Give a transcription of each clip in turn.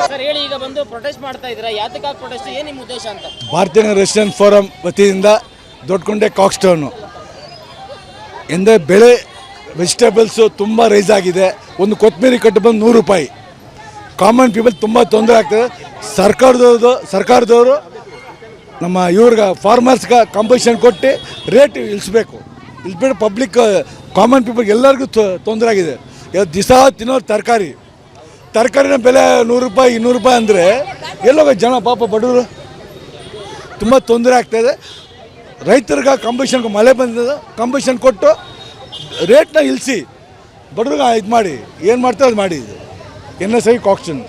Sir ಹೇಳಿ, ಈಗ ಬಂದು ಪ್ರೊಟೆಸ್ಟ್ ಮಾಡ್ತಾ ಇದ್ದೀರಾ, ಯಾತಕ್ಕಾಗಿ ಪ್ರೊಟೆಸ್ಟ್, ಏನು ನಿಮ್ಮ ಉದ್ದೇಶ ಅಂತ? ಭಾರತೀಯ ರೆಸಿಡೆಂಟ್ ಫೋರಂ ವತಿಯಿಂದ ದೊಡ್ಡಕೊಂಡೆ ಕಾಕ್ಸ್ಟೌನು ಎಂದರೆ ಬೆಳೆ ವೆಜಿಟೇಬಲ್ಸು ತುಂಬ ರೈಸ್ ಆಗಿದೆ. ಒಂದು ಕೊತ್ತಂಬರಿ ಕಟ್ಟು ಬಂದು 100 ರೂಪಾಯಿ. ಕಾಮನ್ ಪೀಪಲ್ ತುಂಬ ತೊಂದರೆ ಆಗ್ತದೆ. ಸರ್ಕಾರದವರು ನಮ್ಮ ಇವ್ರಿಗೆ ಫಾರ್ಮರ್ಸ್ಗೆ ಕಂಪಲ್ಸನ್ ಕೊಟ್ಟು ರೇಟ್ ಇಳಿಸ್ಬೇಕು. ಇಳಿಸ್ಬಿಟ್ಟು ಪಬ್ಲಿಕ್ ಕಾಮನ್ ಪೀಪಲ್ಗೆ ಎಲ್ಲರಿಗೂ ತೊಂದರೆ ಆಗಿದೆ. ದಿವಸ ತಿನ್ನೋ ತರಕಾರಿನ ಬೆಲೆ 100 ರೂಪಾಯಿ 200 ರೂಪಾಯಿ ಅಂದರೆ ಎಲ್ಲೋಗ ಜನ ಪಾಪ ಬಡವರು ತುಂಬ ತೊಂದರೆ ಆಗ್ತಾಯಿದೆ. ರೈತರಿಗೆ ಕಂಪಲ್ಸನ್ ಮಳೆ ಬಂದಿದೆ, ಕಂಪಲ್ಸನ್ ಕೊಟ್ಟು ರೇಟ್ನ ಇಳಿಸಿ ಬಡವ್ರಿಗೆ ಇದು ಮಾಡಿ ಏನು ಮಾಡ್ತಾರೆ ಅದು ಮಾಡಿ. NSI ಕಾಕ್ಸ್ಟನ್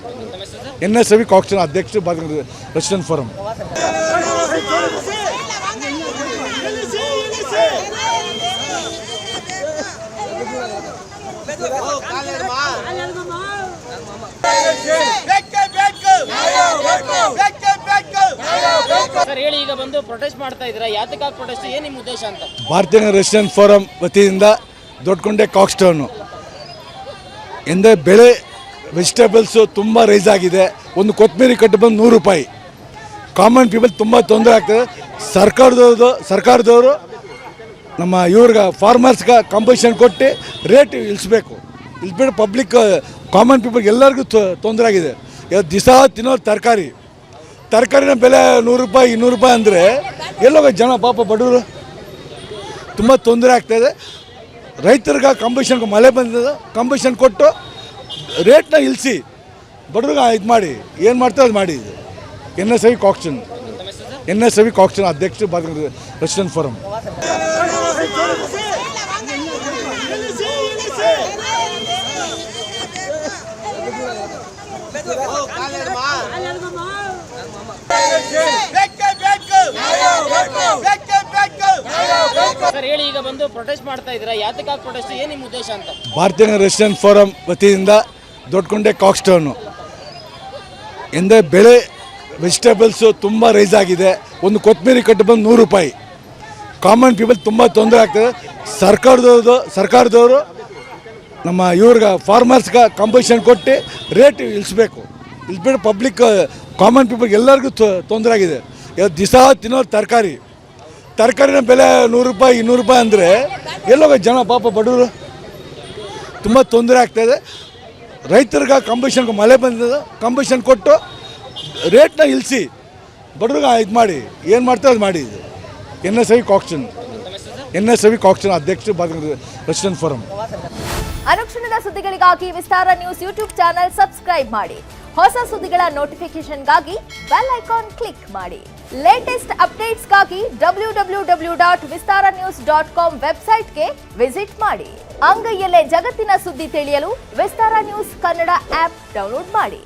ಅಧ್ಯಕ್ಷ ಭಾರತೀಯ ರೆಸಿಡೆಂಟ್ ಫೋರಂ. ಸರ್ ಹೇಳಿ, ಈಗ ಬಂದು ಪ್ರೊಟೆಸ್ಟ್ ಮಾಡ್ತಾ ಇದ್ದೀರಾ, ಯಾತಕ್ಕಾಗಿ ಪ್ರೊಟೆಸ್ಟ್, ಏನು ನಿಮ್ಮ ಉದ್ದೇಶ ಅಂತ? ಭಾರತೀಯ ರೆಸಿಡೆಂಟ್ ಫೋರಂ ವತಿಯಿಂದ ದೊಡ್ಡಕೊಂಡೆ ಕಾಕ್ಸ್ಟೌನು ಎಂದರೆ ಬೆಳೆ ವೆಜಿಟೇಬಲ್ಸು ತುಂಬ ರೈಸ್ ಆಗಿದೆ. ಒಂದು ಕೊತ್ತಂಬರಿ ಕಟ್ಟು ಬಂದು 100 ರೂಪಾಯಿ. ಕಾಮನ್ ಪೀಪಲ್ ತುಂಬ ತೊಂದರೆ ಆಗ್ತದೆ. ಸರ್ಕಾರದವರು ನಮ್ಮ ಇವ್ರಿಗೆ ಫಾರ್ಮರ್ಸ್ಗೆ ಕಂಪಲ್ಸನ್ ಕೊಟ್ಟು ರೇಟ್ ಇಳಿಸ್ಬೇಕು. ಇಳಿಸ್ಬಿಟ್ಟು ಪಬ್ಲಿಕ್ ಕಾಮನ್ ಪೀಪಲ್ಗೆ ಎಲ್ಲರಿಗೂ ತೊಂದರೆ ಆಗಿದೆ. ದಿವಸ ತಿನ್ನೋ ತರಕಾರಿನ ಬೆಲೆ 100 ರೂಪಾಯಿ 200 ರೂಪಾಯಿ ಅಂದರೆ ಎಲ್ಲೋಗ ಜನ ಪಾಪ ಬಡವರು ತುಂಬ ತೊಂದರೆ ಆಗ್ತಾಯಿದೆ. ರೈತರಿಗೆ ಕಂಪಲ್ಸನ್ ಮಳೆ ಬಂದಿದೆ, ಕಂಪಲ್ಸನ್ ಕೊಟ್ಟು ರೇಟ್ನ ಇಳಿಸಿ ಬಡವ್ರಿಗೆ ಇದು ಮಾಡಿ ಏನು ಮಾಡ್ತಾರೆ ಅದು ಮಾಡಿ. NSI ಕಾಕ್ಸ್ಟನ್ ಅಧ್ಯಕ್ಷ ಭಾರತೀಯ ರೆಸಿಡೆಂಟ್ ಫೋರಂ. ಸರ್ ಹೇಳಿ, ಈಗ ಬಂದು ಪ್ರೊಟೆಸ್ಟ್ ಮಾಡ್ತಾ ಇದ್ದೀರಾ, ಯಾತಕ್ಕಾಗಿ ಪ್ರೊಟೆಸ್ಟ್, ಏನು ನಿಮ್ಮ ಉದ್ದೇಶ ಅಂತ? ಭಾರತೀಯ ರೆಸಿಡೆಂಟ್ ಫೋರಂ ವತಿಯಿಂದ ದೊಡ್ಡಕೊಂಡೆ ಕಾಕ್ಸ್ಟೌನು ಎಂದರೆ ಬೆಳೆ ವೆಜಿಟೇಬಲ್ಸು ತುಂಬ ರೈಸ್ ಆಗಿದೆ. ಒಂದು ಕೊತ್ತಂಬರಿ ಕಟ್ಟು ಬಂದು 100 ರೂಪಾಯಿ. ಕಾಮನ್ ಪೀಪಲ್ ತುಂಬ ತೊಂದರೆ ಆಗ್ತದೆ. ಸರ್ಕಾರದವರು ನಮ್ಮ ಇವ್ರಿಗೆ ಫಾರ್ಮರ್ಸ್ಗೆ ಕಂಪಲ್ಸನ್ ಕೊಟ್ಟು ರೇಟ್ ಇಳಿಸ್ಬೇಕು. ಇಳಿಸ್ಬಿಟ್ಟು ಪಬ್ಲಿಕ್ ಕಾಮನ್ ಪೀಪಲ್ಗೆ ಎಲ್ಲರಿಗೂ ತೊಂದರೆ ಆಗಿದೆ. ದಿವಸ ತಿನ್ನೋ ತರಕಾರಿನ ಬೆಲೆ 100 ರೂಪಾಯಿ 200 ರೂಪಾಯಿ ಅಂದರೆ ಎಲ್ಲೋಗ ಜನ ಪಾಪ ಬಡವರು ತುಂಬ ತೊಂದರೆ ಆಗ್ತಾಯಿದೆ. ರೈತರಿಗೆ ಕಂಪಲ್ಸನ್ ಮಳೆ ಬಂದಿದೆ, ಕಂಪಲ್ಸನ್ ಕೊಟ್ಟು ರೇಟ್ನ ಇಳಿಸಿ ಬಡವ್ರಿಗೆ ಇದು ಮಾಡಿ ಏನು ಮಾಡ್ತಾರೆ ಅದು ಮಾಡಿ. NSI ಕಾಕ್ಸ್ಟನ್ ಅಧ್ಯಕ್ಷ ಭಾರತೀಯ ರೆಸಿಡೆಂಟ್ ಫೋರಂ. ಅನುಕ್ಷಣದ ಸುದ್ದಿಗಳಿಗಾಗಿ ವಿಸ್ತಾರ ನ್ಯೂಸ್ ಯೂಟ್ಯೂಬ್ ಚಾನೆಲ್ ಸಬ್ಸ್ಕ್ರೈಬ್ ಮಾಡಿ. ಹೊಸ ಸುದ್ದಿಗಳ ನೋಟಿಫಿಕೇಶನ್ಗಾಗಿ ಬೆಲ್ ಐಕಾನ್ ಕ್ಲಿಕ್ ಮಾಡಿ. ಲೇಟೆಸ್ಟ್ ಅಪ್ಡೇಟ್ಸ್ಗಾಗಿ www.vistaranews.com ವೆಬ್ಸೈಟ್ಗೆ ವಿಸಿಟ್ ಮಾಡಿ. ಅಂಗೈಯಲ್ಲೇ ಜಗತ್ತಿನ ಸುದ್ದಿ ತಿಳಿಯಲು ವಿಸ್ತಾರ ನ್ಯೂಸ್ ಕನ್ನಡ ಆಪ್ ಡೌನ್ಲೋಡ್ ಮಾಡಿ.